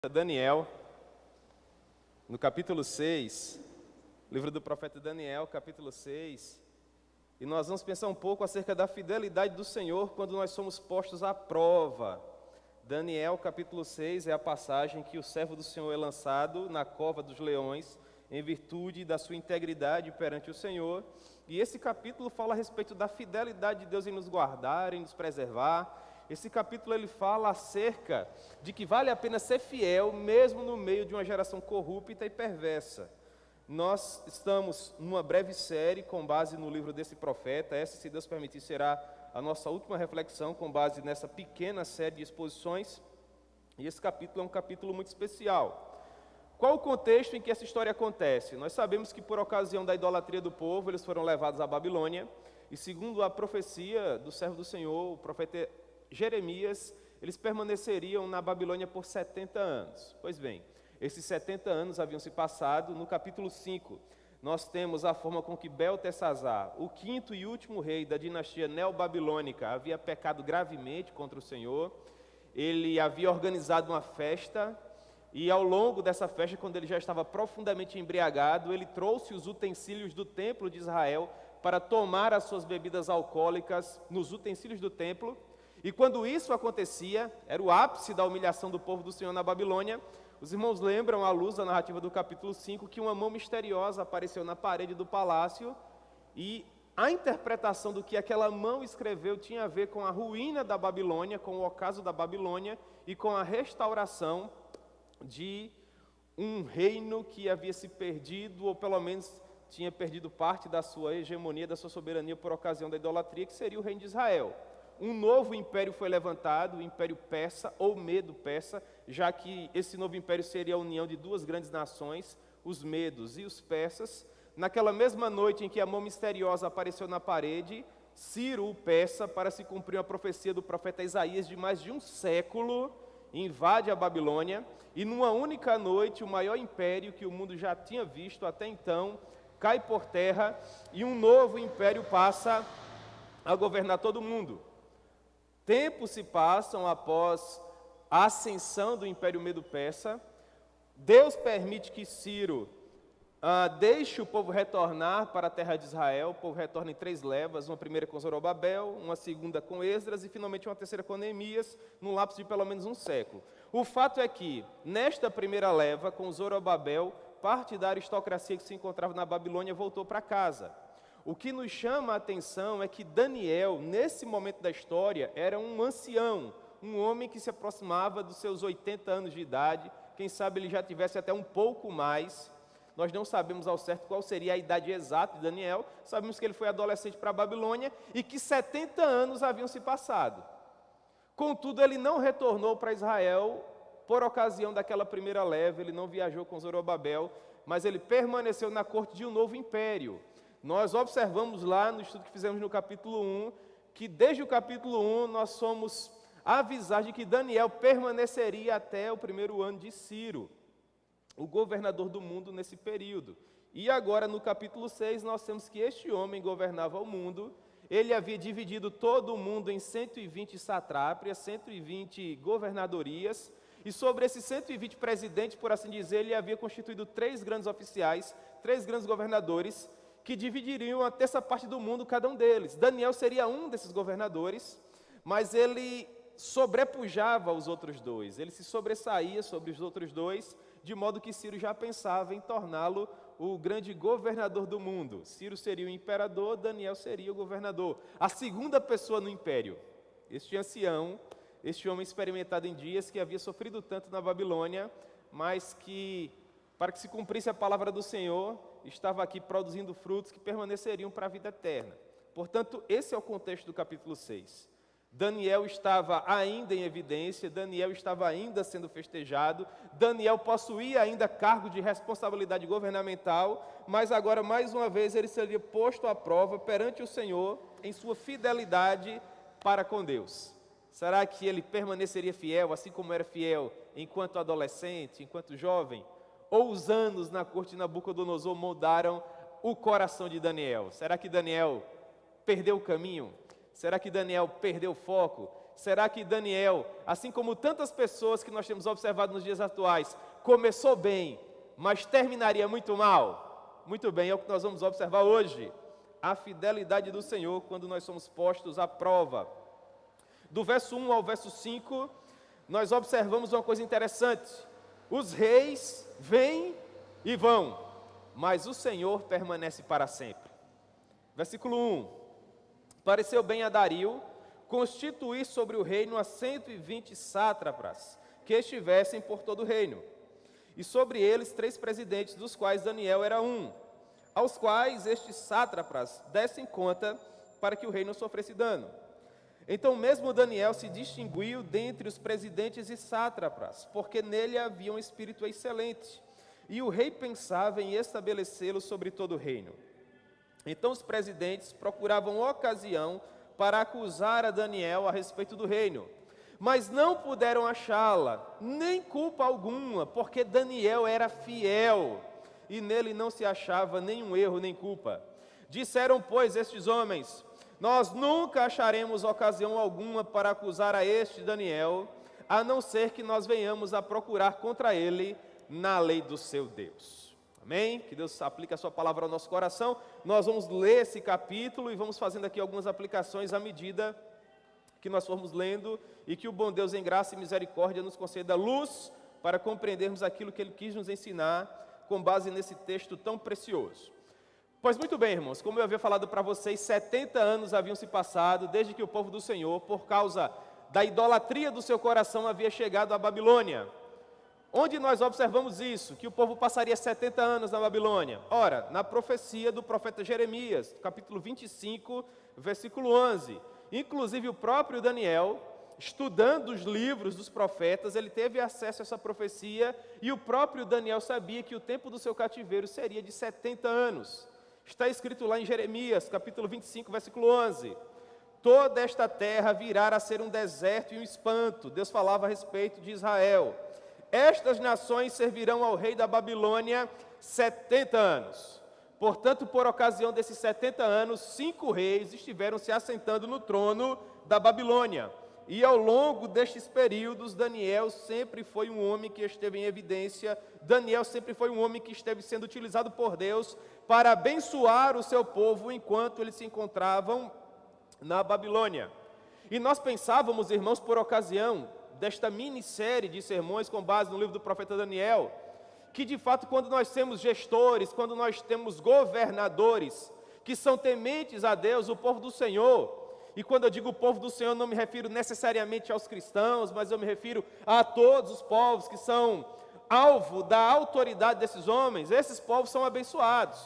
Daniel, no capítulo 6, livro do profeta Daniel, capítulo 6, e nós vamos pensar um pouco acerca da fidelidade do Senhor quando nós somos postos à prova. Daniel, capítulo 6, é a passagem que o servo do Senhor é lançado na cova dos leões, em virtude da sua integridade perante o Senhor, e esse capítulo fala a respeito da fidelidade de Deus em nos guardar, em nos preservar. Esse capítulo ele fala acerca de que vale a pena ser fiel mesmo no meio de uma geração corrupta e perversa. Nós estamos numa breve série com base no livro desse profeta. Essa, se Deus permitir, será a nossa última reflexão com base nessa pequena série de exposições. E esse capítulo é um capítulo muito especial. Qual o contexto em que essa história acontece? Nós sabemos que por ocasião da idolatria do povo, eles foram levados à Babilônia. E segundo a profecia do servo do Senhor, o profeta Jeremias, eles permaneceriam na Babilônia por 70 anos. Pois bem, esses 70 anos haviam se passado. No capítulo 5, nós temos a forma com que Beltesazar, o quinto e último rei da dinastia neobabilônica, havia pecado gravemente contra o Senhor. Ele havia organizado uma festa, e ao longo dessa festa, quando ele já estava profundamente embriagado, ele trouxe os utensílios do templo de Israel para tomar as suas bebidas alcoólicas nos utensílios do templo. E quando isso acontecia, era o ápice da humilhação do povo do Senhor na Babilônia. Os irmãos lembram, à luz da narrativa do capítulo 5, que uma mão misteriosa apareceu na parede do palácio, e a interpretação do que aquela mão escreveu tinha a ver com a ruína da Babilônia, com o ocaso da Babilônia e com a restauração de um reino que havia se perdido, ou pelo menos tinha perdido parte da sua hegemonia, da sua soberania por ocasião da idolatria, que seria o reino de Israel. Um novo império foi levantado, o Império Persa, ou Medo-Persa, já que esse novo império seria a união de duas grandes nações, os medos e os persas. Naquela mesma noite em que a mão misteriosa apareceu na parede, Ciro, o persa, para se cumprir a profecia do profeta Isaías de mais de um século, invade a Babilônia, e numa única noite, o maior império que o mundo já tinha visto até então, cai por terra, e um novo império passa a governar todo o mundo. Tempos se passam após a ascensão do Império Medo-Persa. Deus permite que Ciro deixe o povo retornar para a terra de Israel. O povo retorna em 3 levas, uma primeira com Zorobabel, uma segunda com Esdras e finalmente uma terceira com Neemias, num lapso de pelo menos um século. O fato é que, nesta primeira leva, com Zorobabel, parte da aristocracia que se encontrava na Babilônia voltou para casa. O que nos chama a atenção é que Daniel, nesse momento da história, era um ancião, um homem que se aproximava dos seus 80 anos de idade, quem sabe ele já tivesse até um pouco mais. Nós não sabemos ao certo qual seria a idade exata de Daniel, sabemos que ele foi adolescente para a Babilônia e que 70 anos haviam se passado. Contudo, ele não retornou para Israel por ocasião daquela primeira leva, ele não viajou com Zorobabel, mas ele permaneceu na corte de um novo império. Nós observamos lá no estudo que fizemos no capítulo 1, que desde o capítulo 1 nós somos avisados de que Daniel permaneceria até o primeiro ano de Ciro, o governador do mundo nesse período. E agora no capítulo 6 nós temos que este homem governava o mundo, ele havia dividido todo o mundo em 120 satrápias, 120 governadorias, e sobre esses 120 presidentes, por assim dizer, ele havia constituído 3 grandes oficiais, 3 grandes governadores, que dividiriam a terça parte do mundo, cada um deles. Daniel seria um desses governadores, mas ele sobrepujava os outros 2, ele se sobressaía sobre os outros 2, de modo que Ciro já pensava em torná-lo o grande governador do mundo. Ciro seria o imperador, Daniel seria o governador, a segunda pessoa no império. Este ancião, este homem experimentado em dias, que havia sofrido tanto na Babilônia, mas que, para que se cumprisse a palavra do Senhor, estava aqui produzindo frutos que permaneceriam para a vida eterna. Portanto, esse é o contexto do capítulo 6. Daniel estava ainda em evidência, Daniel estava ainda sendo festejado, Daniel possuía ainda cargo de responsabilidade governamental, mas agora, mais uma vez, ele seria posto à prova perante o Senhor em sua fidelidade para com Deus. Será que ele permaneceria fiel, assim como era fiel enquanto adolescente, enquanto jovem? Ou os anos na corte de Nabucodonosor moldaram o coração de Daniel? Será que Daniel perdeu o caminho? Será que Daniel perdeu o foco? Será que Daniel, assim como tantas pessoas que nós temos observado nos dias atuais, começou bem, mas terminaria muito mal? Muito bem, é o que nós vamos observar hoje. A fidelidade do Senhor quando nós somos postos à prova. Do verso 1 ao verso 5, nós observamos uma coisa interessante. Os reis vêm e vão, mas o Senhor permanece para sempre. Versículo 1. Pareceu bem a Dario constituir sobre o reino a 120 sátrapas, que estivessem por todo o reino, e sobre eles 3 presidentes, dos quais Daniel era um, aos quais estes sátrapas dessem conta para que o reino sofresse dano. Então mesmo Daniel se distinguiu dentre os presidentes e sátrapas, porque nele havia um espírito excelente, e o rei pensava em estabelecê-lo sobre todo o reino. Então os presidentes procuravam ocasião para acusar a Daniel a respeito do reino, mas não puderam achá-la, nem culpa alguma, porque Daniel era fiel, e nele não se achava nenhum erro nem culpa. Disseram, pois, estes homens: nós nunca acharemos ocasião alguma para acusar a este Daniel, a não ser que nós venhamos a procurar contra ele na lei do seu Deus. Amém? Que Deus aplique a sua palavra ao nosso coração. Nós vamos ler esse capítulo e vamos fazendo aqui algumas aplicações à medida que nós formos lendo, e que o bom Deus em graça e misericórdia nos conceda luz para compreendermos aquilo que Ele quis nos ensinar com base nesse texto tão precioso. Pois muito bem, irmãos, como eu havia falado para vocês, 70 anos haviam se passado desde que o povo do Senhor, por causa da idolatria do seu coração, havia chegado à Babilônia. Onde nós observamos isso, que o povo passaria 70 anos na Babilônia? Ora, na profecia do profeta Jeremias, capítulo 25, versículo 11. Inclusive o próprio Daniel, estudando os livros dos profetas, ele teve acesso a essa profecia, e o próprio Daniel sabia que o tempo do seu cativeiro seria de 70 anos. Está escrito lá em Jeremias, capítulo 25, versículo 11. Toda esta terra virá a ser um deserto e um espanto. Deus falava a respeito de Israel. Estas nações servirão ao rei da Babilônia 70 anos. Portanto, por ocasião desses 70 anos, 5 reis estiveram se assentando no trono da Babilônia. E ao longo destes períodos, Daniel sempre foi um homem que esteve em evidência. Daniel sempre foi um homem que esteve sendo utilizado por Deus para abençoar o seu povo enquanto eles se encontravam na Babilônia. E nós pensávamos, irmãos, por ocasião desta minissérie de sermões com base no livro do profeta Daniel, que de fato quando nós temos gestores, quando nós temos governadores que são tementes a Deus, o povo do Senhor, e quando eu digo o povo do Senhor não me refiro necessariamente aos cristãos, mas eu me refiro a todos os povos que são alvo da autoridade desses homens, esses povos são abençoados.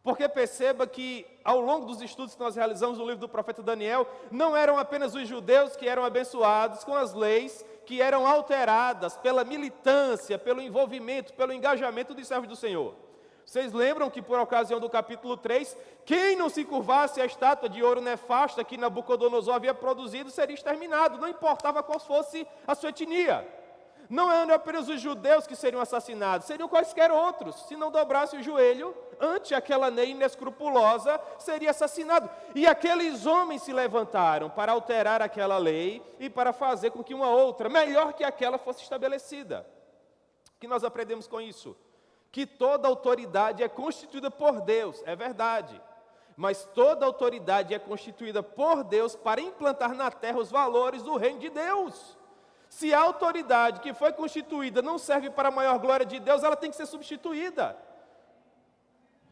Porque perceba que, ao longo dos estudos que nós realizamos no livro do profeta Daniel, não eram apenas os judeus que eram abençoados com as leis que eram alteradas pela militância, pelo envolvimento, pelo engajamento dos servos do Senhor. Vocês lembram que, por ocasião do capítulo 3, quem não se curvasse à estátua de ouro nefasta que Nabucodonosor havia produzido seria exterminado, não importava qual fosse a sua etnia. Não eram apenas os judeus que seriam assassinados, seriam quaisquer outros. Se não dobrasse o joelho ante aquela lei inescrupulosa, seria assassinado. E aqueles homens se levantaram para alterar aquela lei e para fazer com que uma outra, melhor que aquela, fosse estabelecida. O que nós aprendemos com isso? Que toda autoridade é constituída por Deus, é verdade. Mas toda autoridade é constituída por Deus para implantar na terra os valores do reino de Deus. Se a autoridade que foi constituída não serve para a maior glória de Deus, ela tem que ser substituída.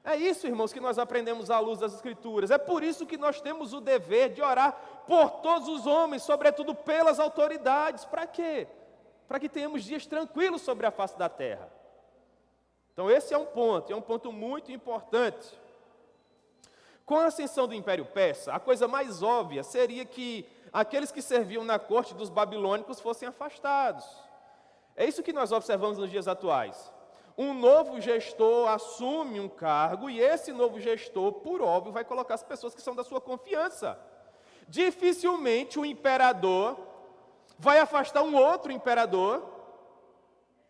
É isso, irmãos, que nós aprendemos à luz das Escrituras. É por isso que nós temos o dever de orar por todos os homens, sobretudo pelas autoridades. Para quê? Para que tenhamos dias tranquilos sobre a face da terra. Então esse é um ponto muito importante. Com a ascensão do Império Persa, a coisa mais óbvia seria que aqueles que serviam na corte dos babilônicos fossem afastados. É isso que nós observamos nos dias atuais. Um novo gestor assume um cargo e esse novo gestor, por óbvio, vai colocar as pessoas que são da sua confiança. Dificilmente o imperador vai afastar um outro imperador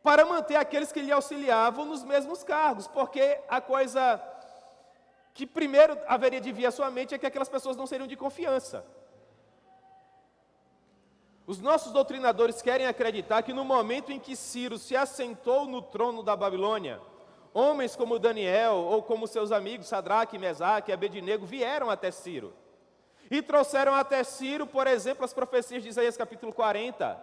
para manter aqueles que lhe auxiliavam nos mesmos cargos, porque a coisa que primeiro haveria de vir à sua mente é que aquelas pessoas não seriam de confiança. Os nossos doutrinadores querem acreditar que no momento em que Ciro se assentou no trono da Babilônia, homens como Daniel ou como seus amigos Sadraque, Mesaque e Abednego vieram até Ciro. E trouxeram até Ciro, por exemplo, as profecias de Isaías capítulo 40,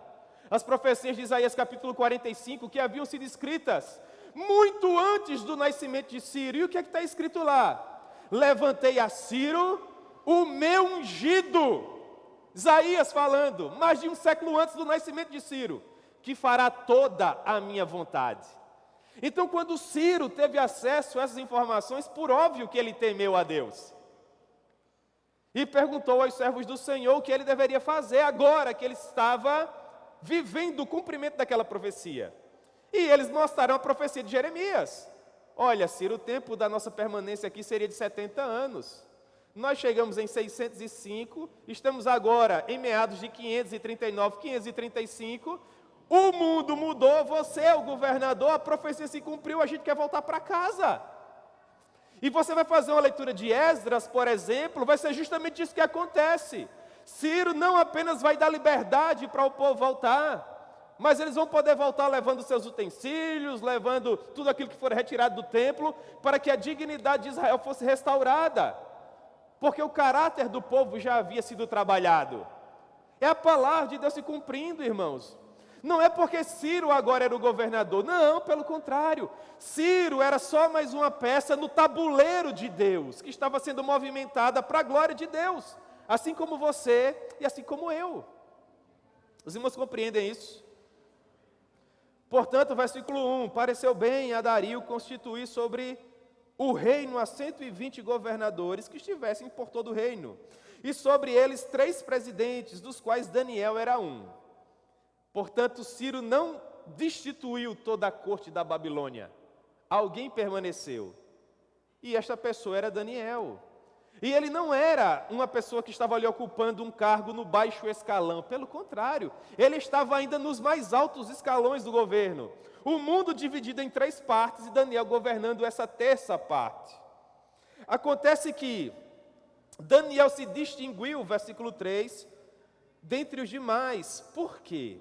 as profecias de Isaías capítulo 45, que haviam sido escritas muito antes do nascimento de Ciro. E o que é que está escrito lá? Levantei a Ciro, o meu ungido. Isaías falando, mais de um século antes do nascimento de Ciro, que fará toda a minha vontade. Então, quando Ciro teve acesso a essas informações, por óbvio que ele temeu a Deus. E perguntou aos servos do Senhor o que ele deveria fazer agora que ele estava vivendo o cumprimento daquela profecia. E eles mostraram a profecia de Jeremias. Olha, Ciro, o tempo da nossa permanência aqui seria de 70 anos. Nós chegamos em 605, estamos agora em meados de 539, 535. O mundo mudou, você é o governador, a profecia se cumpriu, a gente quer voltar para casa. E você vai fazer uma leitura de Esdras, por exemplo, vai ser justamente isso que acontece. Ciro não apenas vai dar liberdade para o povo voltar, mas eles vão poder voltar levando seus utensílios, levando tudo aquilo que for retirado do templo, para que a dignidade de Israel fosse restaurada. Porque o caráter do povo já havia sido trabalhado. É a palavra de Deus se cumprindo, irmãos. Não é porque Ciro agora era o governador, não, pelo contrário. Ciro era só mais uma peça no tabuleiro de Deus, que estava sendo movimentada para a glória de Deus, assim como você e assim como eu. Os irmãos compreendem isso? Portanto, versículo 1, pareceu bem a Dario constituir sobre o reino a 120 governadores que estivessem por todo o reino, e sobre eles 3 presidentes, dos quais Daniel era um. Portanto, Ciro não destituiu toda a corte da Babilônia. Alguém permaneceu. E esta pessoa era Daniel. E ele não era uma pessoa que estava ali ocupando um cargo no baixo escalão. Pelo contrário, ele estava ainda nos mais altos escalões do governo. O mundo dividido em 3 partes e Daniel governando essa terça parte. Acontece que Daniel se distinguiu, versículo 3, dentre os demais. Por quê?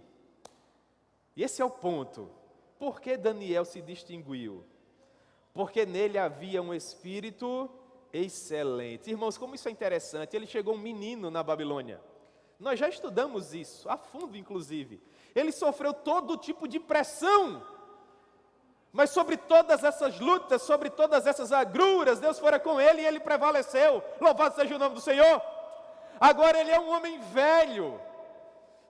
E esse é o ponto. Por que Daniel se distinguiu? Porque nele havia um espírito excelente. Irmãos, como isso é interessante. Ele chegou um menino na Babilônia. Nós já estudamos isso, a fundo inclusive. Ele sofreu todo tipo de pressão. Mas sobre todas essas lutas, sobre todas essas agruras, Deus fora com ele e ele prevaleceu. Louvado seja o nome do Senhor. Agora ele é um homem velho,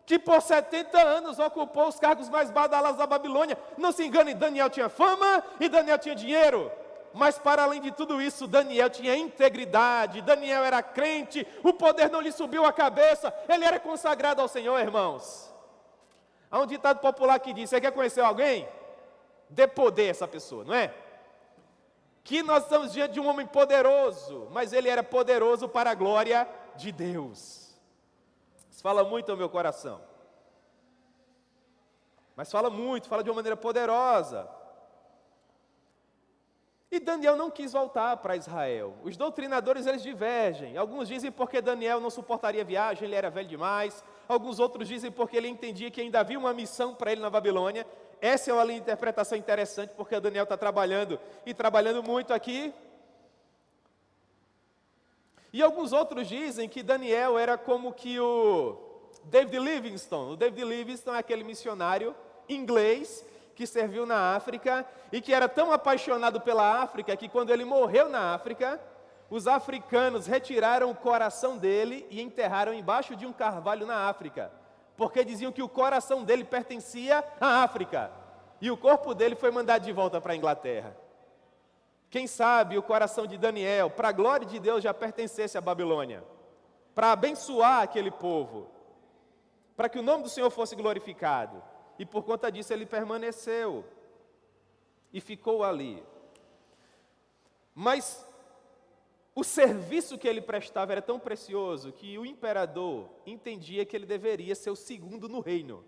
que por 70 anos ocupou os cargos mais badalados da Babilônia. Não se engane, Daniel tinha fama e Daniel tinha dinheiro. Mas para além de tudo isso, Daniel tinha integridade, Daniel era crente, o poder não lhe subiu à cabeça, ele era consagrado ao Senhor, irmãos. Há um ditado popular que diz, você quer conhecer alguém? Dê poder a essa pessoa, não é? Que nós estamos diante de um homem poderoso, mas ele era poderoso para a glória de Deus. Isso fala muito ao meu coração. Mas fala muito, fala de uma maneira poderosa. E Daniel não quis voltar para Israel. Os doutrinadores, eles divergem. Alguns dizem porque Daniel não suportaria viagem, ele era velho demais. Alguns outros dizem porque ele entendia que ainda havia uma missão para ele na Babilônia. Essa é uma interpretação interessante, porque Daniel está trabalhando, e trabalhando muito aqui. E alguns outros dizem que Daniel era como que o David Livingstone. O David Livingstone é aquele missionário inglês que serviu na África e que era tão apaixonado pela África que quando ele morreu na África, os africanos retiraram o coração dele e enterraram embaixo de um carvalho na África, porque diziam que o coração dele pertencia à África e o corpo dele foi mandado de volta para a Inglaterra. Quem sabe o coração de Daniel, para a glória de Deus, já pertencesse à Babilônia, para abençoar aquele povo, para que o nome do Senhor fosse glorificado. E por conta disso ele permaneceu e ficou ali. Mas o serviço que ele prestava era tão precioso que o imperador entendia que ele deveria ser o segundo no reino.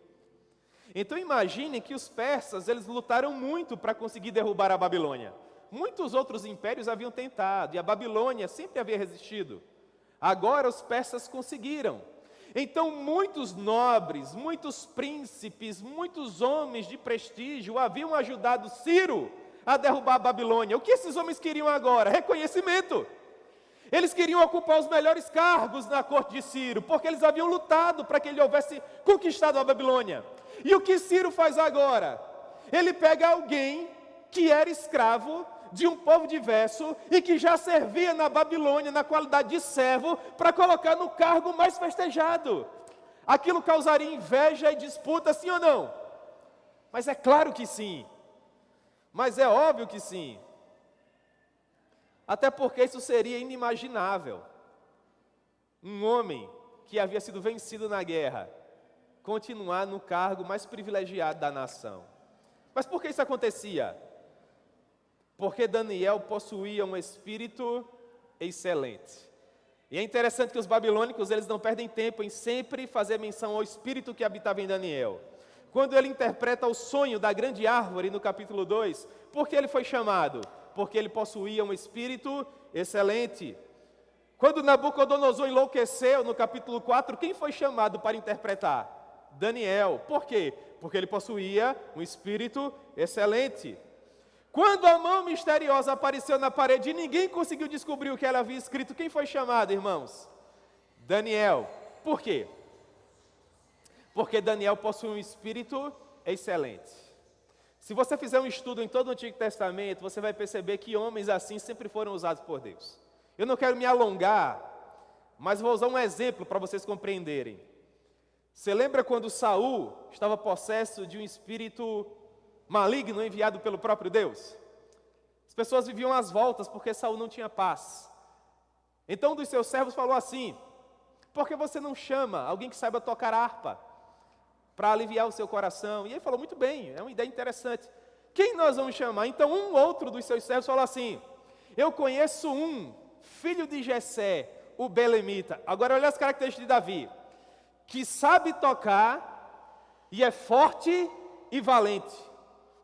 Então imaginem que os persas, eles lutaram muito para conseguir derrubar a Babilônia. Muitos outros impérios haviam tentado e a Babilônia sempre havia resistido. Agora os persas conseguiram. Então muitos nobres, muitos príncipes, muitos homens de prestígio haviam ajudado Ciro a derrubar a Babilônia. O que esses homens queriam agora? Reconhecimento. Eles queriam ocupar os melhores cargos na corte de Ciro, porque eles haviam lutado para que ele houvesse conquistado a Babilônia. E o que Ciro faz agora? Ele pega alguém que era escravo de um povo diverso e que já servia na Babilônia na qualidade de servo para colocar no cargo mais festejado. Aquilo causaria inveja e disputa, sim ou não? Mas é claro que sim. Mas é óbvio que sim. Até porque isso seria inimaginável. Um homem que havia sido vencido na guerra continuar no cargo mais privilegiado da nação. Mas por que isso acontecia? Porque Daniel possuía um espírito excelente. E é interessante que os babilônicos, eles não perdem tempo em sempre fazer menção ao espírito que habitava em Daniel. Quando ele interpreta o sonho da grande árvore no capítulo 2, por que ele foi chamado? Porque ele possuía um espírito excelente. Quando Nabucodonosor enlouqueceu no capítulo 4, quem foi chamado para interpretar? Daniel. Por quê? Porque ele possuía um espírito excelente. Quando a mão misteriosa apareceu na parede e ninguém conseguiu descobrir o que ela havia escrito, quem foi chamado, irmãos? Daniel. Por quê? Porque Daniel possui um espírito excelente. Se você fizer um estudo em todo o Antigo Testamento, você vai perceber que homens assim sempre foram usados por Deus. Eu não quero me alongar, mas vou usar um exemplo para vocês compreenderem. Você lembra quando Saul estava possesso de um espírito maligno enviado pelo próprio Deus? As pessoas viviam às voltas porque Saul não tinha paz. Então um dos seus servos falou assim: por que você não chama alguém que saiba tocar harpa para aliviar o seu coração? E ele falou: muito bem, é uma ideia interessante. Quem nós vamos chamar? Então um outro dos seus servos falou assim: eu conheço um, filho de Jessé, o belemita. Agora olha as características de Davi: que sabe tocar e é forte e valente.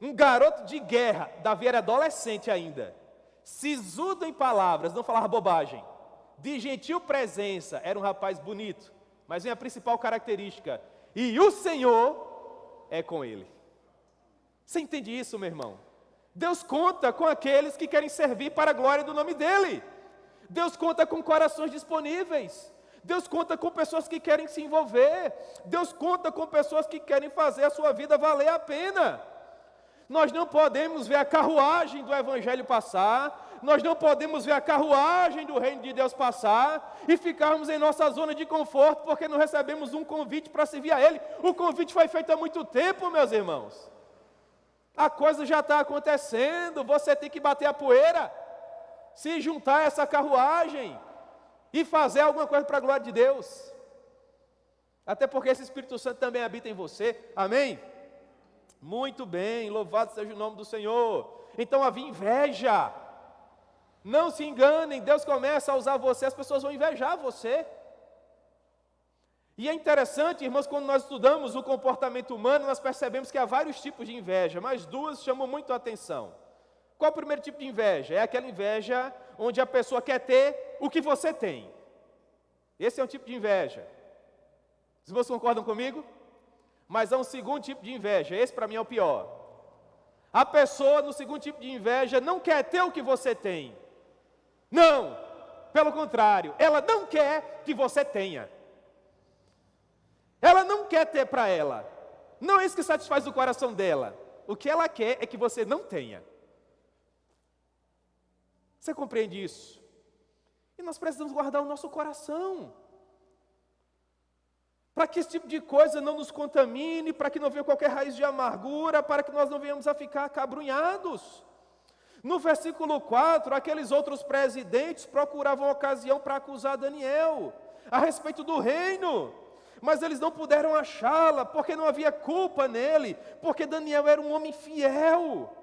Um garoto de guerra. Davi era adolescente ainda, sisudo em palavras, não falava bobagem, de gentil presença, era um rapaz bonito. Mas vem a principal característica: e o Senhor é com ele. Você entende isso, meu irmão? Deus conta com aqueles que querem servir para a glória do nome dEle. Deus conta com corações disponíveis. Deus conta com pessoas que querem se envolver. Deus conta com pessoas que querem fazer a sua vida valer a pena. Nós não podemos ver a carruagem do Evangelho passar, nós não podemos ver a carruagem do Reino de Deus passar e ficarmos em nossa zona de conforto porque não recebemos um convite para servir a Ele. O convite foi feito há muito tempo, meus irmãos. A coisa já está acontecendo, você tem que bater a poeira, se juntar a essa carruagem e fazer alguma coisa para a glória de Deus. Até porque esse Espírito Santo também habita em você, amém? Muito bem, louvado seja o nome do Senhor. Então havia inveja. Não se enganem, Deus começa a usar você, as pessoas vão invejar você. E é interessante, irmãos, quando nós estudamos o comportamento humano, nós percebemos que há vários tipos de inveja, mas duas chamam muito a atenção. Qual é o primeiro tipo de inveja? É aquela inveja onde a pessoa quer ter o que você tem. Esse é um tipo de inveja. Vocês concordam comigo? Mas há um segundo tipo de inveja, esse para mim é o pior. A pessoa no segundo tipo de inveja não quer ter o que você tem. Não, pelo contrário, ela não quer que você tenha. Ela não quer ter para ela. Não é isso que satisfaz o coração dela. O que ela quer é que você não tenha. Você compreende isso? E nós precisamos guardar o nosso coração, para que esse tipo de coisa não nos contamine, para que não venha qualquer raiz de amargura, para que nós não venhamos a ficar acabrunhados. No versículo 4, aqueles outros presidentes procuravam ocasião para acusar Daniel a respeito do reino, mas eles não puderam achá-la, porque não havia culpa nele, porque Daniel era um homem fiel.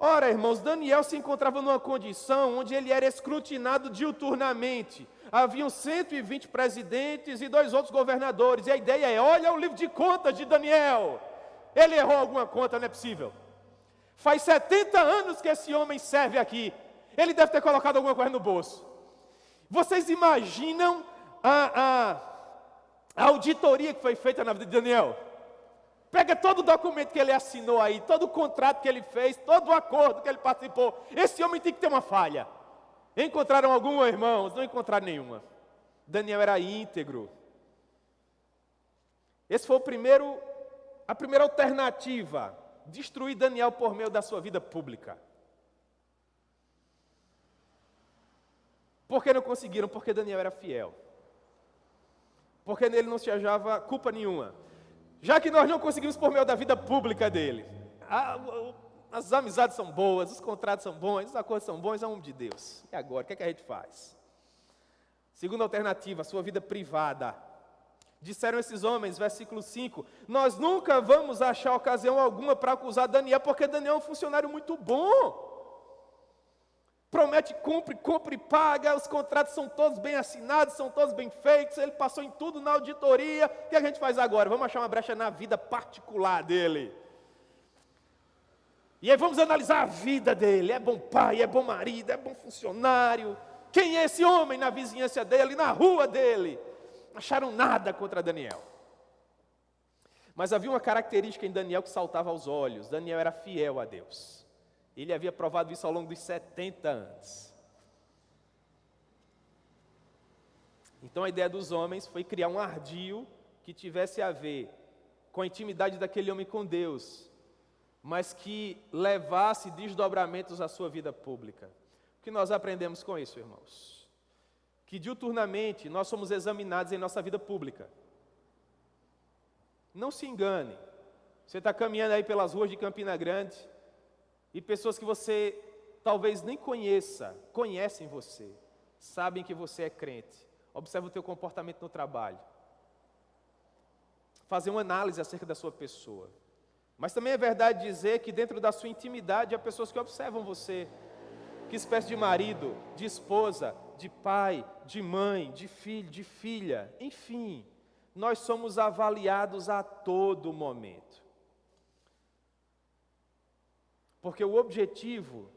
Ora, irmãos, Daniel se encontrava numa condição onde ele era escrutinado diuturnamente. Haviam 120 presidentes e 2 outros governadores, e a ideia é: olha o livro de contas de Daniel, ele errou alguma conta, não é possível. Faz 70 anos que esse homem serve aqui, ele deve ter colocado alguma coisa no bolso. Vocês imaginam A auditoria que foi feita na vida de Daniel. Pega todo o documento que ele assinou aí, todo o contrato que ele fez, todo o acordo que ele participou. Esse homem tem que ter uma falha. Encontraram alguma, irmãos? Não encontraram nenhuma. Daniel era íntegro. Esse foi a primeira alternativa. Destruir Daniel por meio da sua vida pública. Por que não conseguiram? Porque Daniel era fiel. Porque nele não se achava culpa nenhuma. Já que nós não conseguimos por meio da vida pública dele. As amizades são boas, os contratos são bons, os acordos são bons, é um de Deus. E agora, o que é que a gente faz? Segunda alternativa, a sua vida privada. Disseram esses homens, versículo 5, nós nunca vamos achar ocasião alguma para acusar Daniel, porque Daniel é um funcionário muito bom. Promete, cumpre, paga, os contratos são todos bem assinados, são todos bem feitos, ele passou em tudo na auditoria. O que a gente faz agora? Vamos achar uma brecha na vida particular dele. E aí vamos analisar a vida dele, é bom pai, é bom marido, é bom funcionário. Quem é esse homem na vizinhança dele, na rua dele? Não acharam nada contra Daniel. Mas havia uma característica em Daniel que saltava aos olhos. Daniel era fiel a Deus. Ele havia provado isso ao longo dos 70 anos. Então a ideia dos homens foi criar um ardil que tivesse a ver com a intimidade daquele homem com Deus, mas que levasse desdobramentos à sua vida pública. O que nós aprendemos com isso, irmãos? Que diuturnamente nós somos examinados em nossa vida pública. Não se engane. Você está caminhando aí pelas ruas de Campina Grande e pessoas que você talvez nem conheça, conhecem você, sabem que você é crente. Observa o teu comportamento no trabalho. Fazer uma análise acerca da sua pessoa. Mas também é verdade dizer que dentro da sua intimidade há pessoas que observam você. Que espécie de marido, de esposa, de pai, de mãe, de filho, de filha, enfim, nós somos avaliados a todo momento. Porque o objetivo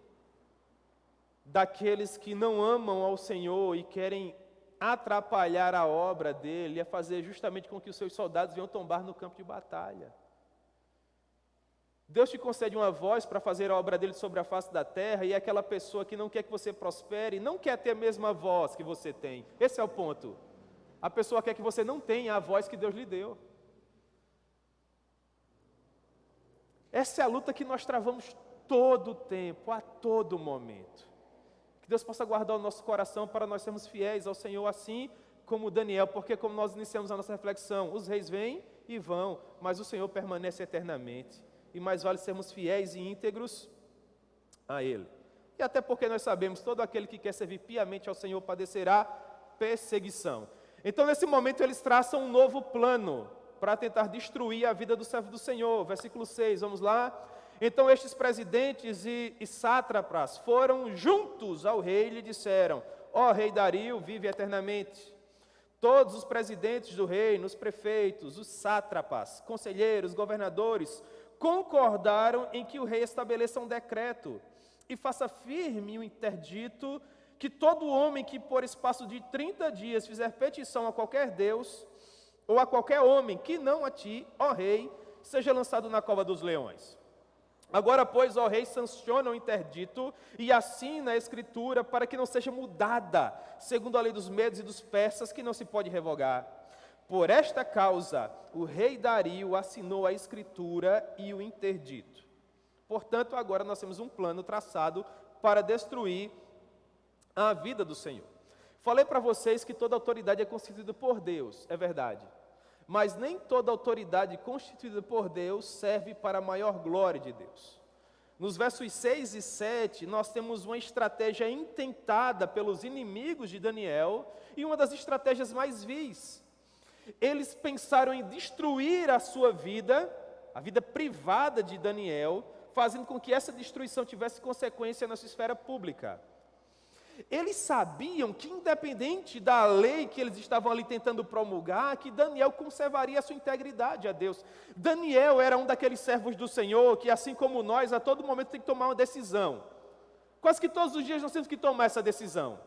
daqueles que não amam ao Senhor e querem atrapalhar a obra dele é fazer justamente com que os seus soldados venham tombar no campo de batalha. Deus te concede uma voz para fazer a obra dele sobre a face da terra, e aquela pessoa que não quer que você prospere, não quer ter a mesma voz que você tem. Esse é o ponto. A pessoa quer que você não tenha a voz que Deus lhe deu. Essa é a luta que nós travamos todo o tempo, a todo momento. Que Deus possa guardar o nosso coração para nós sermos fiéis ao Senhor, assim como Daniel, porque como nós iniciamos a nossa reflexão, os reis vêm e vão, mas o Senhor permanece eternamente. E mais vale sermos fiéis e íntegros a Ele. E até porque nós sabemos, todo aquele que quer servir piamente ao Senhor padecerá perseguição. Então, nesse momento, eles traçam um novo plano para tentar destruir a vida do servo do Senhor. Versículo 6, vamos lá. Então, estes presidentes e sátrapas foram juntos ao rei e lhe disseram: ó rei Dario, vive eternamente. Todos os presidentes do reino, os prefeitos, os sátrapas, conselheiros, governadores, concordaram em que o rei estabeleça um decreto e faça firme o interdito que todo homem que por espaço de 30 dias fizer petição a qualquer Deus ou a qualquer homem que não a ti, ó rei, seja lançado na cova dos leões. Agora, pois, ó rei, sanciona o interdito e assina a escritura para que não seja mudada, segundo a lei dos medos e dos persas, que não se pode revogar. Por esta causa, o rei Dario assinou a escritura e o interdito. Portanto, agora nós temos um plano traçado para destruir a vida do Senhor. Falei para vocês que toda autoridade é constituída por Deus, é verdade. Mas nem toda autoridade constituída por Deus serve para a maior glória de Deus. Nos versos 6 e 7, nós temos uma estratégia intentada pelos inimigos de Daniel e uma das estratégias mais vis. Eles pensaram em destruir a sua vida, a vida privada de Daniel, fazendo com que essa destruição tivesse consequência na sua esfera pública. Eles sabiam que, independente da lei que eles estavam ali tentando promulgar, que Daniel conservaria a sua integridade a Deus. Daniel era um daqueles servos do Senhor que, assim como nós, a todo momento tem que tomar uma decisão. Quase que todos os dias nós temos que tomar essa decisão.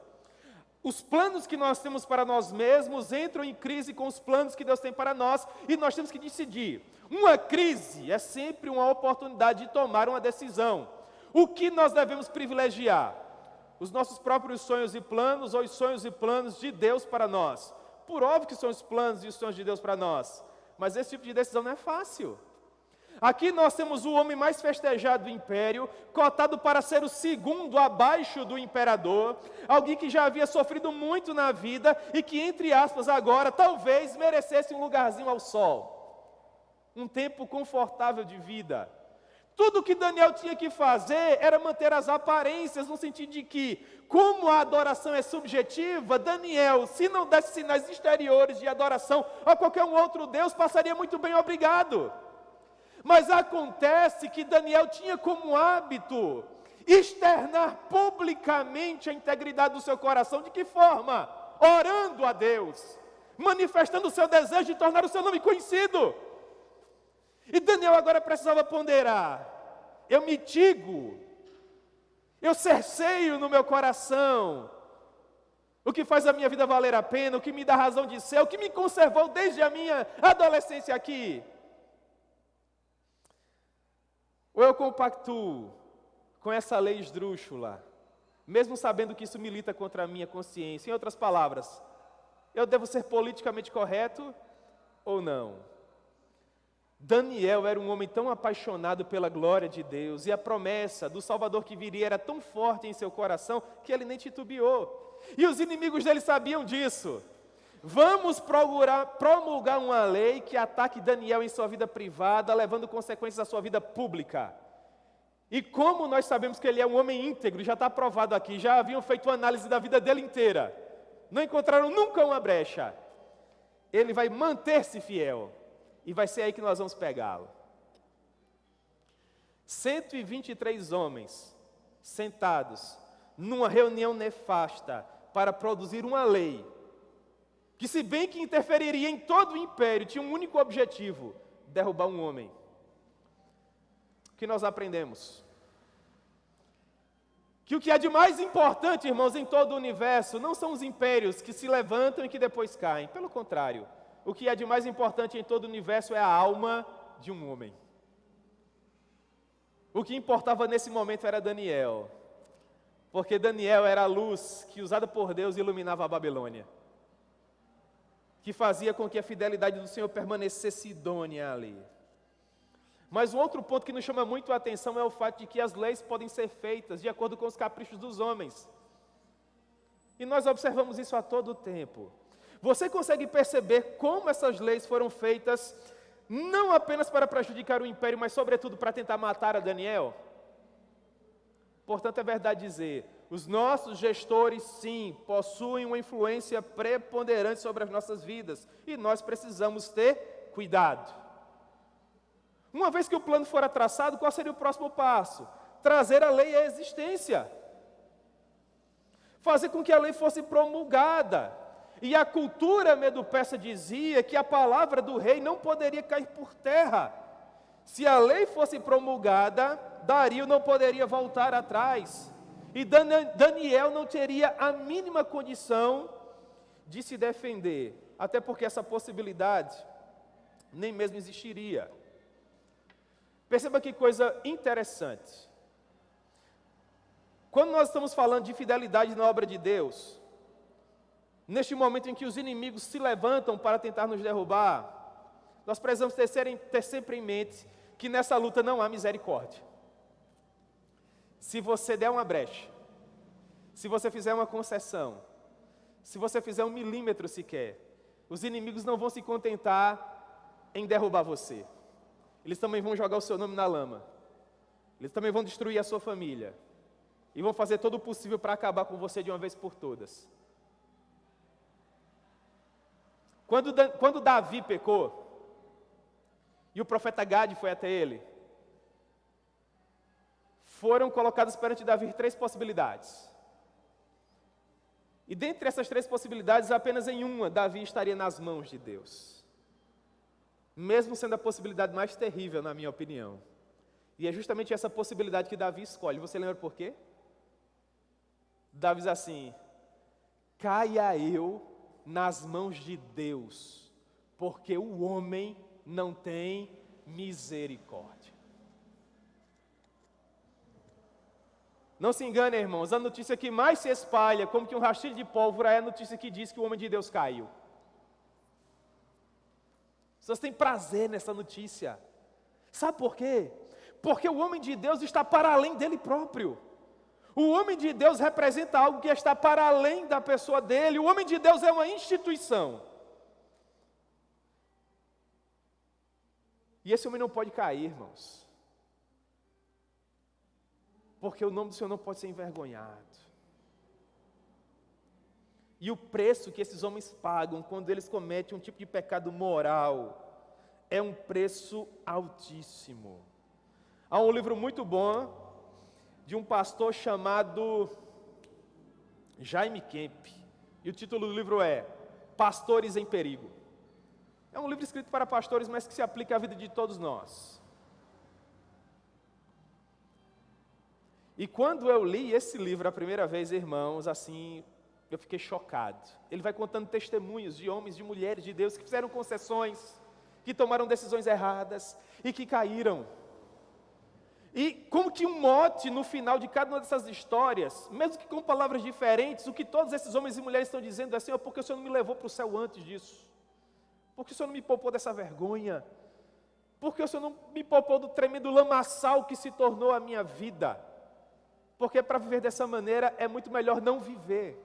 Os planos que nós temos para nós mesmos entram em crise com os planos que Deus tem para nós, e nós temos que decidir. Uma crise é sempre uma oportunidade de tomar uma decisão. O que nós devemos privilegiar? Os nossos próprios sonhos e planos, ou os sonhos e planos de Deus para nós? Por óbvio que são os planos e os sonhos de Deus para nós, mas esse tipo de decisão não é fácil. Aqui nós temos o homem mais festejado do império, cotado para ser o segundo abaixo do imperador, alguém que já havia sofrido muito na vida e que, entre aspas, agora talvez merecesse um lugarzinho ao sol, um tempo confortável de vida. Tudo o que Daniel tinha que fazer era manter as aparências, no sentido de que, como a adoração é subjetiva, Daniel, se não desse sinais exteriores de adoração a qualquer um outro Deus, passaria muito bem, obrigado. Mas acontece que Daniel tinha como hábito externar publicamente a integridade do seu coração. De que forma? Orando a Deus, manifestando o seu desejo de tornar o seu nome conhecido. E Daniel agora precisava ponderar: eu mitigo, eu cerceio no meu coração o que faz a minha vida valer a pena, o que me dá razão de ser, o que me conservou desde a minha adolescência aqui. Ou eu compactuo com essa lei esdrúxula, mesmo sabendo que isso milita contra a minha consciência? Em outras palavras, eu devo ser politicamente correto ou não? Daniel era um homem tão apaixonado pela glória de Deus, e a promessa do Salvador que viria era tão forte em seu coração, que ele nem titubeou. E os inimigos dele sabiam disso. Vamos promulgar uma lei que ataque Daniel em sua vida privada, levando consequências à sua vida pública. E como nós sabemos que ele é um homem íntegro, já está provado aqui, já haviam feito uma análise da vida dele inteira, não encontraram nunca uma brecha. Ele vai manter-se fiel, e vai ser aí que nós vamos pegá-lo. 123 homens sentados numa reunião nefasta para produzir uma lei que, se bem que interferiria em todo o império, tinha um único objetivo: derrubar um homem. O que nós aprendemos? Que o que é de mais importante, irmãos, em todo o universo, não são os impérios que se levantam e que depois caem. Pelo contrário, o que é de mais importante em todo o universo é a alma de um homem. O que importava nesse momento era Daniel, porque Daniel era a luz que, usada por Deus, iluminava a Babilônia, que fazia com que a fidelidade do Senhor permanecesse idônea ali. Mas um outro ponto que nos chama muito a atenção é o fato de que as leis podem ser feitas de acordo com os caprichos dos homens. E nós observamos isso a todo tempo. Você consegue perceber como essas leis foram feitas, não apenas para prejudicar o império, mas sobretudo para tentar matar a Daniel? Portanto, é verdade dizer, os nossos gestores, sim, possuem uma influência preponderante sobre as nossas vidas, e nós precisamos ter cuidado. Uma vez que o plano fora traçado, qual seria o próximo passo? Trazer a lei à existência. Fazer com que a lei fosse promulgada. E a cultura medo-persa dizia que a palavra do rei não poderia cair por terra. Se a lei fosse promulgada, Dario não poderia voltar atrás. E Daniel não teria a mínima condição de se defender, até porque essa possibilidade nem mesmo existiria. Perceba que coisa interessante. Quando nós estamos falando de fidelidade na obra de Deus, neste momento em que os inimigos se levantam para tentar nos derrubar, nós precisamos ter sempre em mente que nessa luta não há misericórdia. Se você der uma brecha, se você fizer uma concessão, se você fizer 1 milímetro sequer, os inimigos não vão se contentar em derrubar você. Eles também vão jogar o seu nome na lama. Eles também vão destruir a sua família. E vão fazer todo o possível para acabar com você de uma vez por todas. Quando Davi pecou, e o profeta Gade foi até ele, foram colocadas perante Davi 3 possibilidades. E dentre essas 3 possibilidades, apenas em uma, Davi estaria nas mãos de Deus. Mesmo sendo a possibilidade mais terrível, na minha opinião. E é justamente essa possibilidade que Davi escolhe. Você lembra por quê? Davi diz assim: caia eu nas mãos de Deus, porque o homem não tem misericórdia. Não se engane, irmãos, a notícia que mais se espalha, como que um rastilho de pólvora, é a notícia que diz que o homem de Deus caiu. As pessoas têm prazer nessa notícia. Sabe por quê? Porque o homem de Deus está para além dele próprio. O homem de Deus representa algo que está para além da pessoa dele. O homem de Deus é uma instituição. E esse homem não pode cair, irmãos. Porque o nome do Senhor não pode ser envergonhado. E o preço que esses homens pagam quando eles cometem um tipo de pecado moral é um preço altíssimo. Há um livro muito bom de um pastor chamado Jaime Kemp. E o título do livro é Pastores em Perigo. É um livro escrito para pastores, mas que se aplica à vida de todos nós. E quando eu li esse livro a primeira vez, irmãos, assim, eu fiquei chocado. Ele vai contando testemunhos de homens, de mulheres de Deus que fizeram concessões, que tomaram decisões erradas e que caíram. E como que um mote no final de cada uma dessas histórias, mesmo que com palavras diferentes, o que todos esses homens e mulheres estão dizendo é assim: porque o Senhor não me levou para o céu antes disso? Porque o Senhor não me poupou dessa vergonha? Porque o Senhor não me poupou do tremendo lamaçal que se tornou a minha vida? Porque para viver dessa maneira é muito melhor não viver.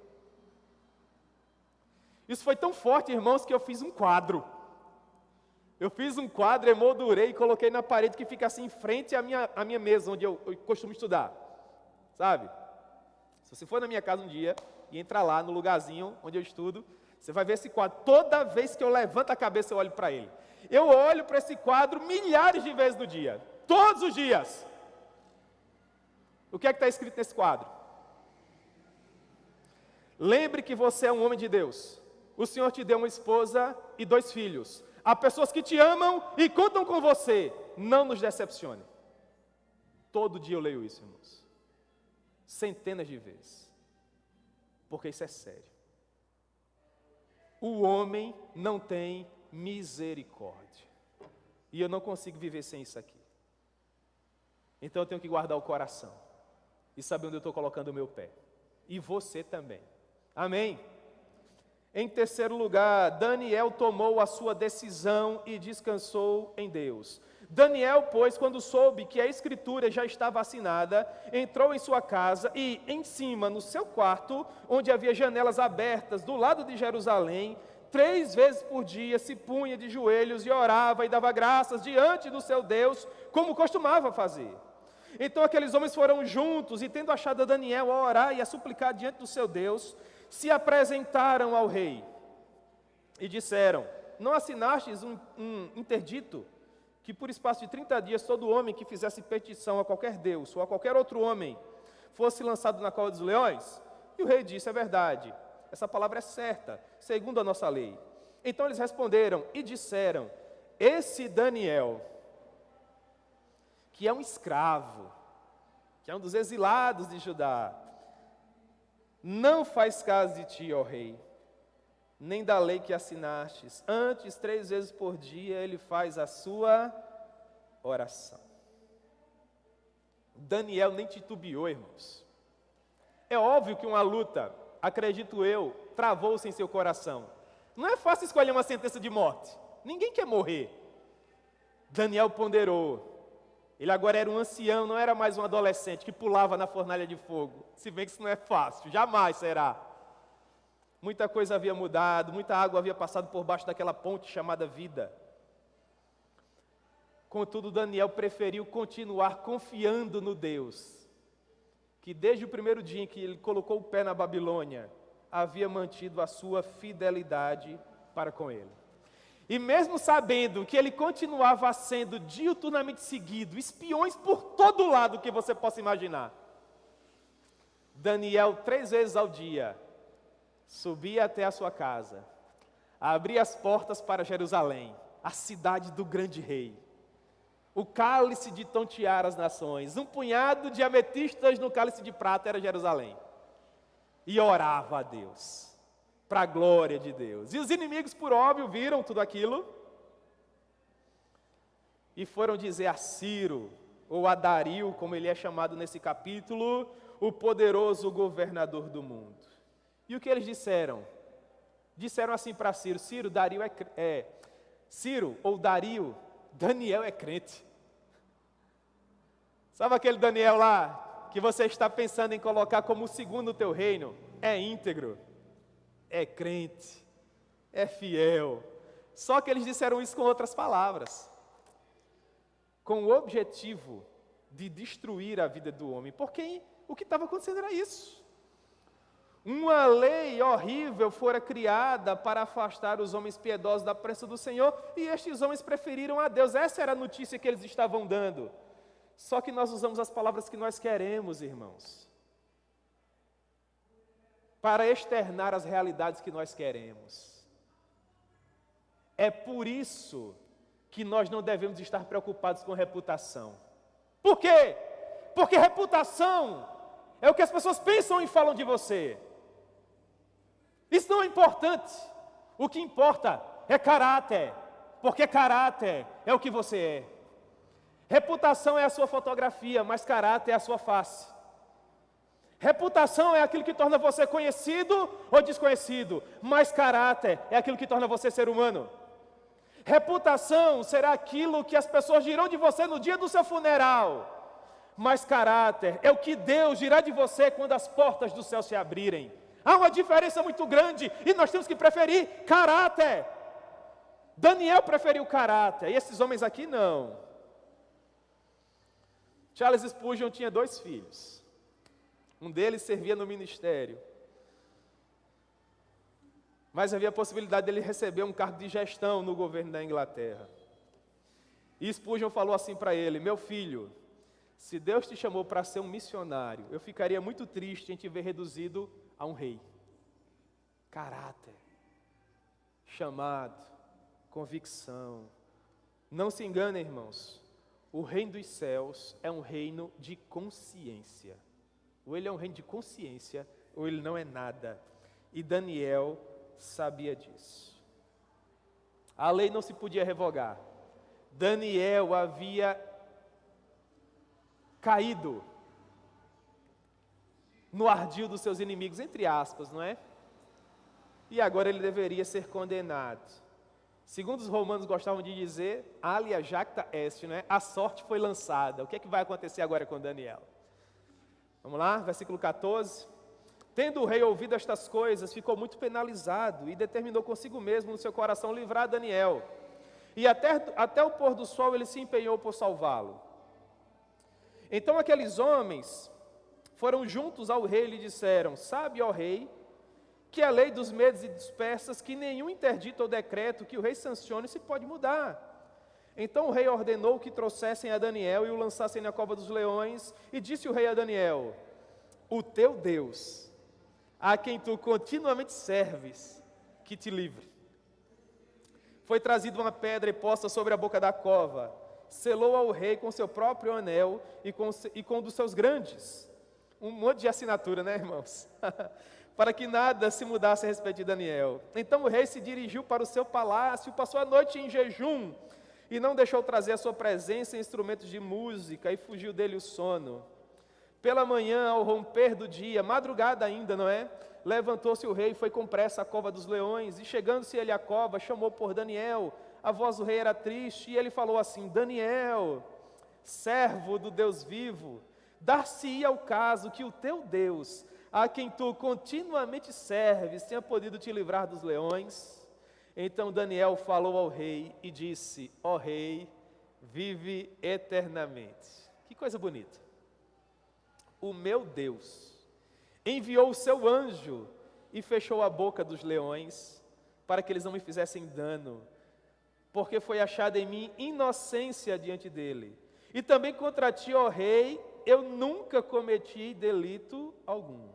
Isso foi tão forte, irmãos, que eu fiz um quadro. Eu fiz um quadro, emoldurei e coloquei na parede que fica assim em frente à minha mesa, onde eu costumo estudar. Sabe? Se você for na minha casa um dia e entrar lá no lugarzinho onde eu estudo, você vai ver esse quadro. Toda vez que eu levanto a cabeça, eu olho para ele. Eu olho para esse quadro milhares de vezes no dia. Todos os dias. O que é que está escrito nesse quadro? Lembre que você é um homem de Deus. O Senhor te deu uma esposa e 2 filhos. Há pessoas que te amam e contam com você. Não nos decepcione. Todo dia eu leio isso, irmãos. Centenas de vezes. Porque isso é sério. O homem não tem misericórdia. E eu não consigo viver sem isso aqui. Então eu tenho que guardar o coração. E saber onde eu estou colocando o meu pé. E você também. Amém? Em terceiro lugar, Daniel tomou a sua decisão e descansou em Deus. Daniel, pois, quando soube que a escritura já estava assinada, entrou em sua casa e, em cima, no seu quarto, onde havia janelas abertas do lado de Jerusalém, 3 vezes por dia se punha de joelhos e orava e dava graças diante do seu Deus, como costumava fazer. Então aqueles homens foram juntos e, tendo achado Daniel a orar e a suplicar diante do seu Deus, se apresentaram ao rei e disseram: não assinastes um interdito que por espaço de 30 dias todo homem que fizesse petição a qualquer Deus ou a qualquer outro homem fosse lançado na cova dos leões? E o rei disse: é verdade, essa palavra é certa, segundo a nossa lei. Então eles responderam e disseram: esse Daniel, que é um escravo, que é um dos exilados de Judá, não faz caso de ti, ó rei, nem da lei que assinastes. Antes, 3 vezes por dia, ele faz a sua oração. Daniel nem titubeou, irmãos. É óbvio que uma luta, acredito eu, travou-se em seu coração. Não é fácil escolher uma sentença de morte. Ninguém quer morrer. Daniel ponderou. Ele agora era um ancião, não era mais um adolescente que pulava na fornalha de fogo. Se bem que isso não é fácil, jamais será. Muita coisa havia mudado, muita água havia passado por baixo daquela ponte chamada vida. Contudo, Daniel preferiu continuar confiando no Deus, que desde o primeiro dia em que ele colocou o pé na Babilônia, havia mantido a sua fidelidade para com ele. E mesmo sabendo que ele continuava sendo diuturnamente seguido, espiões por todo lado que você possa imaginar, Daniel 3 vezes ao dia subia até a sua casa, abria as portas para Jerusalém, a cidade do grande rei, o cálice de tontear as nações, um punhado de ametistas no cálice de prata era Jerusalém, e orava a Deus. para a glória de Deus. E os inimigos, por óbvio, viram tudo aquilo e foram dizer a Ciro, ou a Dario, como ele é chamado nesse capítulo, o poderoso governador do mundo. E o que eles disseram? Disseram assim para Ciro: Ciro, Ciro ou Dario, Daniel é crente. Sabe aquele Daniel lá, que você está pensando em colocar como o segundo no teu reino? É íntegro, é crente, é fiel. Só que eles disseram isso com outras palavras, com o objetivo de destruir a vida do homem, porque o que estava acontecendo era isso. Uma lei horrível fora criada para afastar os homens piedosos da presença do Senhor, e estes homens preferiram a Deus. Essa era a notícia que eles estavam dando. Só que nós usamos as palavras que nós queremos, irmãos, para externar as realidades que nós queremos. É por isso que nós não devemos estar preocupados com reputação. Por quê? Porque reputação é o que as pessoas pensam e falam de você. Isso não é importante. O que importa é caráter, porque caráter é o que você é. Reputação é a sua fotografia, mas caráter é a sua face. Reputação é aquilo que torna você conhecido ou desconhecido, mas caráter é aquilo que torna você ser humano. Reputação será aquilo que as pessoas dirão de você no dia do seu funeral, mas caráter é o que Deus dirá de você quando as portas do céu se abrirem. Há uma diferença muito grande e nós temos que preferir caráter. Daniel preferiu caráter e esses homens aqui não. Charles Spurgeon tinha 2 filhos. Um deles servia no ministério, mas havia a possibilidade dele receber um cargo de gestão no governo da Inglaterra. E Spurgeon falou assim para ele: meu filho, se Deus te chamou para ser um missionário, eu ficaria muito triste em te ver reduzido a um rei. Caráter, chamado, convicção. Não se enganem, irmãos, o reino dos céus é um reino de consciência. Ou ele é um reino de consciência, ou ele não é nada. E Daniel sabia disso. A lei não se podia revogar. Daniel havia caído no ardil dos seus inimigos, entre aspas, não é? E agora ele deveria ser condenado. Segundo os romanos gostavam de dizer, alia jacta est, né? A sorte foi lançada. O que é que vai acontecer agora com Daniel? Vamos lá, versículo 14. Tendo o rei ouvido estas coisas, ficou muito penalizado e determinou consigo mesmo no seu coração livrar Daniel. E até o pôr do sol ele se empenhou por salvá-lo. Então aqueles homens foram juntos ao rei e lhe disseram: sabe, ó rei, que a lei dos medos e dos persas, que nenhum interdito ou decreto que o rei sancione se pode mudar. Então o rei ordenou que trouxessem a Daniel e o lançassem na cova dos leões, e disse o rei a Daniel: o teu Deus, a quem tu continuamente serves, que te livre. Foi trazida uma pedra e posta sobre a boca da cova, selou ao rei com seu próprio anel e com um dos seus grandes. Um monte de assinatura, né, irmãos? Para que nada se mudasse a respeito de Daniel. Então o rei se dirigiu para o seu palácio, passou a noite em jejum, e não deixou trazer à sua presença instrumentos de música, e fugiu dele o sono. Pela manhã, ao romper do dia, madrugada ainda, não é? Levantou-se o rei e foi com pressa à cova dos leões, e chegando-se ele à cova, chamou por Daniel. A voz do rei era triste, e ele falou assim: Daniel, servo do Deus vivo, dar-se-ia o caso que o teu Deus, a quem tu continuamente serves, tenha podido te livrar dos leões? Então Daniel falou ao rei e disse: ó rei, vive eternamente. Que coisa bonita. O meu Deus enviou o seu anjo e fechou a boca dos leões, para que eles não me fizessem dano, porque foi achada em mim inocência diante dele. E também contra ti, ó rei, eu nunca cometi delito algum.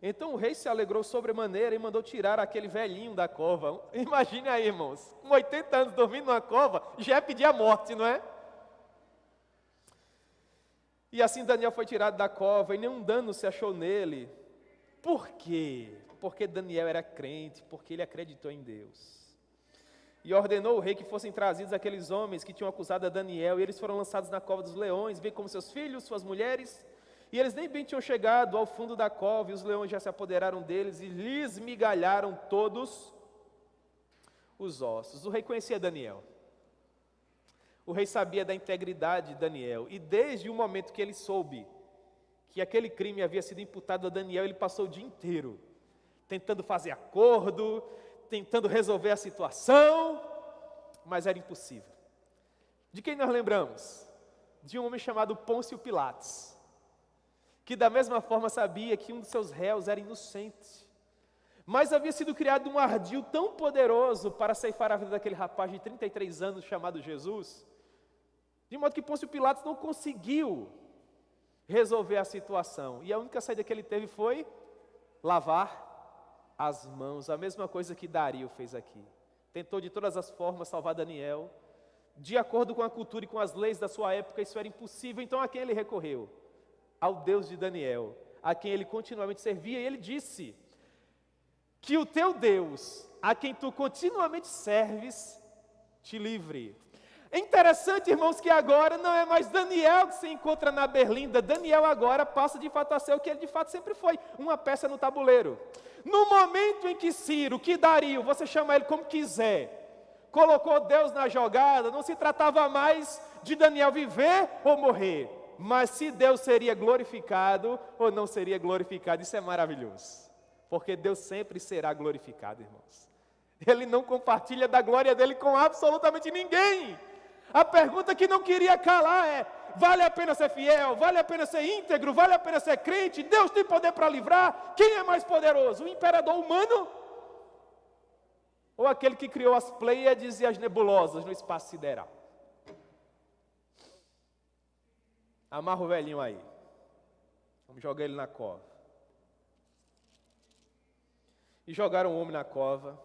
Então o rei se alegrou sobremaneira e mandou tirar aquele velhinho da cova. Imagine aí, irmãos, com 80 anos dormindo numa cova, já é pedir a morte, não é? E assim Daniel foi tirado da cova e nenhum dano se achou nele. Por quê? porque Daniel era crente, porque ele acreditou em Deus. E ordenou o rei que fossem trazidos aqueles homens que tinham acusado a Daniel, e eles foram lançados na cova dos leões, bem como seus filhos, suas mulheres, e eles nem bem tinham chegado ao fundo da cova, e os leões já se apoderaram deles, e lhes migalharam todos os ossos. O rei conhecia Daniel. O rei sabia da integridade de Daniel, e desde o momento que ele soube que aquele crime havia sido imputado a Daniel, ele passou o dia inteiro tentando fazer acordo, tentando resolver a situação, mas era impossível. De quem nós lembramos? De um homem chamado Pôncio Pilatos, que da mesma forma sabia que um dos seus réus era inocente, mas havia sido criado um ardil tão poderoso para ceifar a vida daquele rapaz de 33 anos chamado Jesus, de modo que Pôncio Pilatos não conseguiu resolver a situação, e a única saída que ele teve foi lavar as mãos, a mesma coisa que Dario fez aqui. Tentou de todas as formas salvar Daniel. De acordo com a cultura e com as leis da sua época, isso era impossível. Então a quem ele recorreu? Ao Deus de Daniel, a quem ele continuamente servia. E ele disse que o teu Deus, a quem tu continuamente serves, te livre. É interessante, irmãos, que agora não é mais Daniel que se encontra na berlinda. Daniel agora passa de fato a ser o que ele de fato sempre foi, uma peça no tabuleiro. No momento em que Ciro, que Dario, você chama ele como quiser, colocou Deus na jogada, não se tratava mais de Daniel viver ou morrer, mas se Deus seria glorificado ou não seria glorificado. Isso é maravilhoso, porque Deus sempre será glorificado, irmãos. Ele não compartilha da glória dele com absolutamente ninguém. A pergunta que não queria calar é: vale a pena ser fiel? Vale a pena ser íntegro? Vale a pena ser crente? Deus tem poder para livrar? Quem é mais poderoso? O imperador humano? Ou aquele que criou as Pleiades e as nebulosas no espaço sideral? Amarra o velhinho aí. Vamos jogar ele na cova. E jogaram o homem na cova,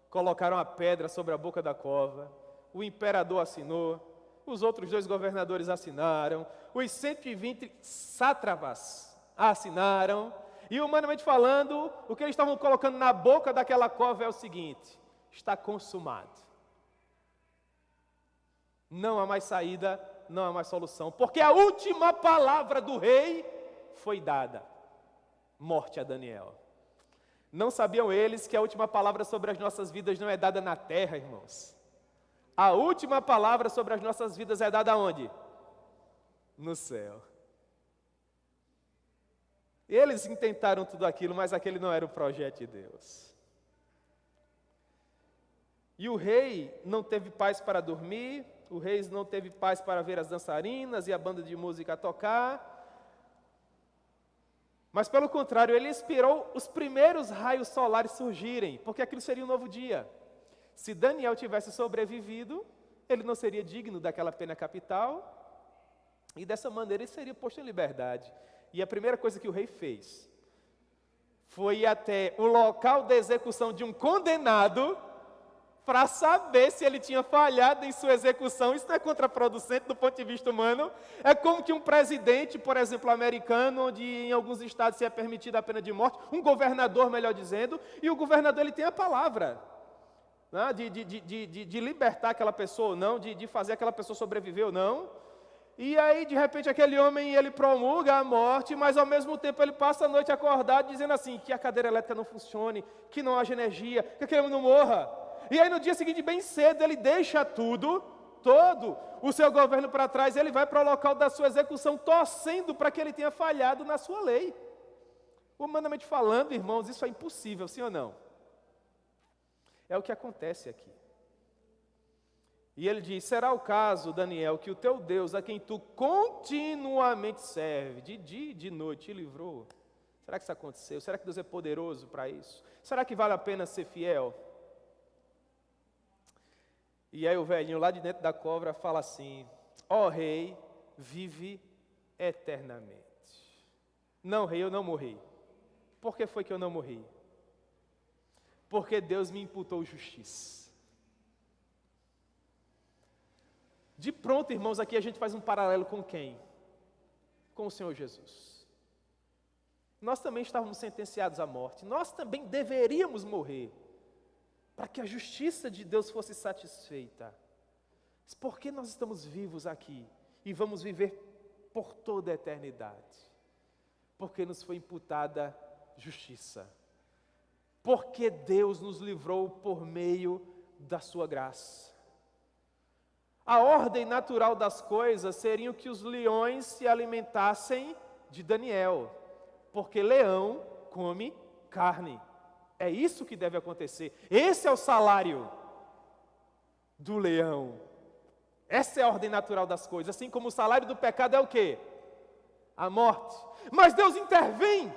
colocaram a pedra sobre a boca da cova. O imperador assinou, os outros 2 governadores assinaram, os 120 sátrapas assinaram, e humanamente falando, o que eles estavam colocando na boca daquela cova é o seguinte: está consumado. Não há mais saída, não há mais solução, porque a última palavra do rei foi dada: morte a Daniel. Não sabiam eles que a última palavra sobre as nossas vidas não é dada na terra, irmãos? A última palavra sobre as nossas vidas é dada onde? No céu. Eles intentaram tudo aquilo, mas aquele não era o projeto de Deus. E o rei não teve paz para dormir, o rei não teve paz para ver as dançarinas e a banda de música tocar, mas pelo contrário, ele esperou os primeiros raios solares surgirem, porque aquilo seria um novo dia. Se Daniel tivesse sobrevivido, ele não seria digno daquela pena capital, e dessa maneira ele seria posto em liberdade. E a primeira coisa que o rei fez foi ir até o local de execução de um condenado para saber se ele tinha falhado em sua execução. Isso não é contraproducente do ponto de vista humano. É como que um presidente, por exemplo, americano, onde em alguns estados se é permitida a pena de morte, um governador, melhor dizendo, e o governador ele tem a palavra, né, de libertar aquela pessoa ou não, de fazer aquela pessoa sobreviver ou não. E aí, de repente, aquele homem, ele promulga a morte, mas ao mesmo tempo ele passa a noite acordado dizendo assim, que a cadeira elétrica não funcione, que não haja energia, que aquele homem não morra. E aí no dia seguinte, bem cedo, ele deixa tudo, todo o seu governo para trás, ele vai para o local da sua execução, torcendo para que ele tenha falhado na sua lei. Humanamente falando, irmãos, isso é impossível, sim ou não? É o que acontece aqui. E ele diz: será o caso, Daniel, que o teu Deus, a quem tu continuamente serve, de dia e de noite, te livrou? Será que isso aconteceu? Será que Deus é poderoso para isso? Será que vale a pena ser fiel? E aí o velhinho lá de dentro da cova fala assim: ó rei, vive eternamente. Não, rei, eu não morri. Por que foi que eu não morri? Porque Deus me imputou justiça. De pronto, irmãos, aqui a gente faz um paralelo com quem? Com o Senhor Jesus. Nós também estávamos sentenciados à morte. Nós também deveríamos morrer, para que a justiça de Deus fosse satisfeita. Mas por que nós estamos vivos aqui e vamos viver por toda a eternidade? Porque nos foi imputada justiça. Porque Deus nos livrou por meio da sua graça. A ordem natural das coisas seria que os leões se alimentassem de Daniel, porque leão come carne. É isso que deve acontecer. Esse é o salário do leão. Essa é a ordem natural das coisas. Assim como o salário do pecado é o quê? A morte. Mas Deus intervém.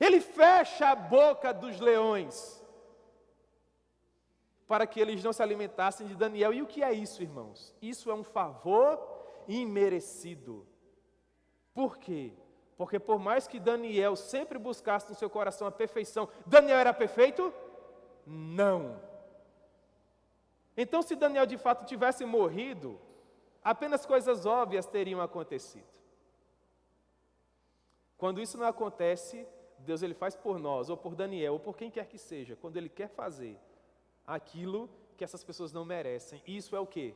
Ele fecha a boca dos leões, para que eles não se alimentassem de Daniel. E o que é isso, irmãos? Isso é um favor imerecido. Por quê? Porque por mais que Daniel sempre buscasse no seu coração a perfeição, Daniel era perfeito? Não. Então, se Daniel de fato tivesse morrido, apenas coisas óbvias teriam acontecido. Quando isso não acontece, Deus ele faz por nós, ou por Daniel, ou por quem quer que seja, quando ele quer fazer aquilo que essas pessoas não merecem. Isso é o quê?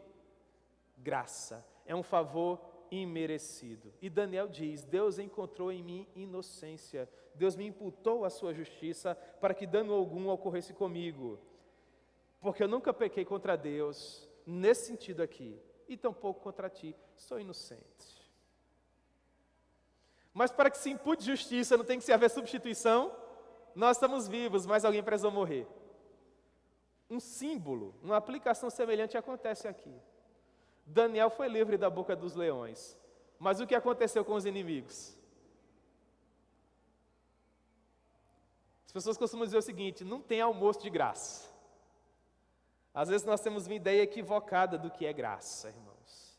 Graça. É um favor imerecido. E Daniel diz: Deus encontrou em mim inocência. Deus me imputou a sua justiça para que dano algum ocorresse comigo. Porque eu nunca pequei contra Deus, nesse sentido aqui, e tampouco contra ti. Sou inocente. Mas para que se impute justiça, não tem que se haver substituição? Nós estamos vivos, mas alguém precisou morrer. Um símbolo, uma aplicação semelhante acontece aqui. Daniel foi livre da boca dos leões, mas o que aconteceu com os inimigos? As pessoas costumam dizer o seguinte: não tem almoço de graça. Às vezes nós temos uma ideia equivocada do que é graça, irmãos.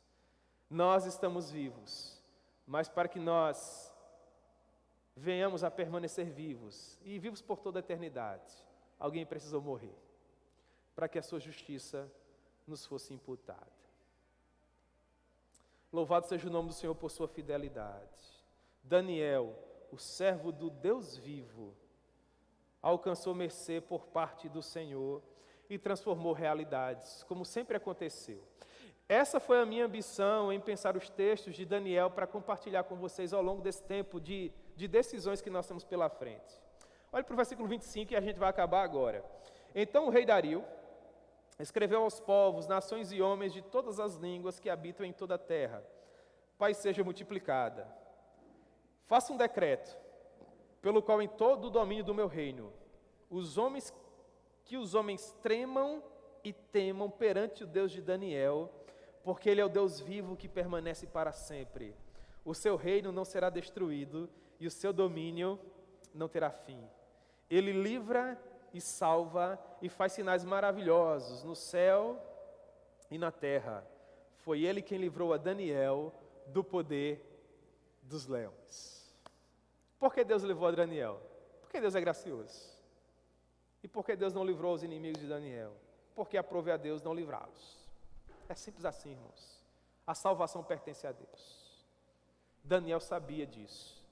Nós estamos vivos, mas para que nós venhamos a permanecer vivos, e vivos por toda a eternidade, alguém precisou morrer, para que a sua justiça nos fosse imputada. Louvado seja o nome do Senhor por sua fidelidade. Daniel, o servo do Deus vivo, alcançou mercê por parte do Senhor e transformou realidades, como sempre aconteceu. Essa foi a minha ambição em pensar os textos de Daniel para compartilhar com vocês ao longo desse tempo de decisões que nós temos pela frente. Olhe para o versículo 25 e a gente vai acabar agora. Então o rei Dario escreveu aos povos, nações e homens de todas as línguas que habitam em toda a terra: paz seja multiplicada. Faça um decreto, pelo qual em todo o domínio do meu reino, os homens tremam e temam perante o Deus de Daniel, porque Ele é o Deus vivo que permanece para sempre. O seu reino não será destruído e o seu domínio não terá fim. Ele livra e salva e faz sinais maravilhosos no céu e na terra. Foi Ele quem livrou a Daniel do poder dos leões. Por que Deus livrou a Daniel? Porque Deus é gracioso. E por que Deus não livrou os inimigos de Daniel? Porque aprove a Deus não livrá-los. É simples assim, irmãos. A salvação pertence a Deus. Daniel sabia disso.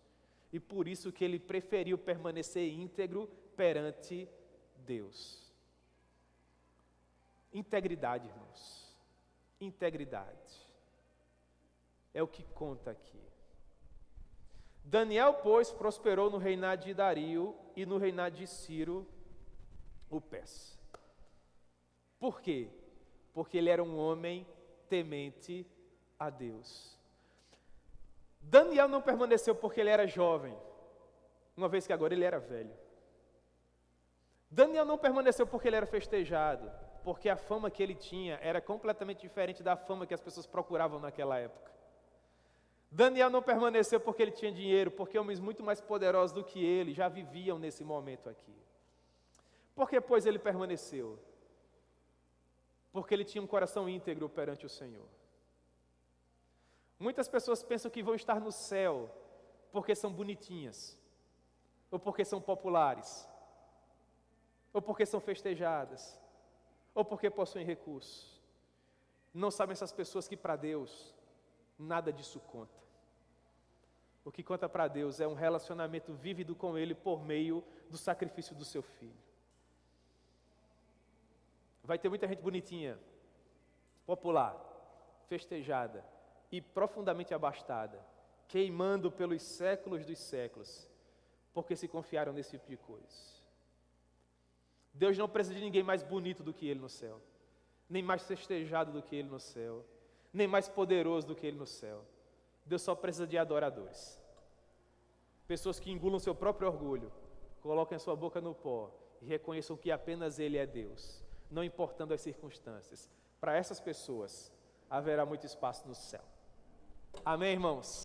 E por isso que ele preferiu permanecer íntegro perante Deus. Integridade, irmãos. Integridade. É o que conta aqui. Daniel, pois, prosperou no reinado de Dario e no reinado de Ciro, o persa. Por quê? Porque ele era um homem temente a Deus. Daniel não permaneceu porque ele era jovem, uma vez que agora ele era velho. Daniel não permaneceu porque ele era festejado, porque a fama que ele tinha era completamente diferente da fama que as pessoas procuravam naquela época. Daniel não permaneceu porque ele tinha dinheiro, porque homens muito mais poderosos do que ele já viviam nesse momento aqui. Por que, pois, ele permaneceu? Porque ele tinha um coração íntegro perante o Senhor. Muitas pessoas pensam que vão estar no céu porque são bonitinhas, ou porque são populares, ou porque são festejadas, ou porque possuem recursos. Não sabem essas pessoas que para Deus nada disso conta. O que conta para Deus é um relacionamento vívido com Ele por meio do sacrifício do seu Filho. Vai ter muita gente bonitinha, popular, festejada e profundamente abastada, queimando pelos séculos dos séculos, porque se confiaram nesse tipo de coisa. Deus não precisa de ninguém mais bonito do que Ele no céu, nem mais festejado do que Ele no céu, nem mais poderoso do que Ele no céu. Deus só precisa de adoradores. Pessoas que engulam seu próprio orgulho, coloquem a sua boca no pó e reconheçam que apenas Ele é Deus, não importando as circunstâncias. Para essas pessoas, haverá muito espaço no céu. Amém, irmãos?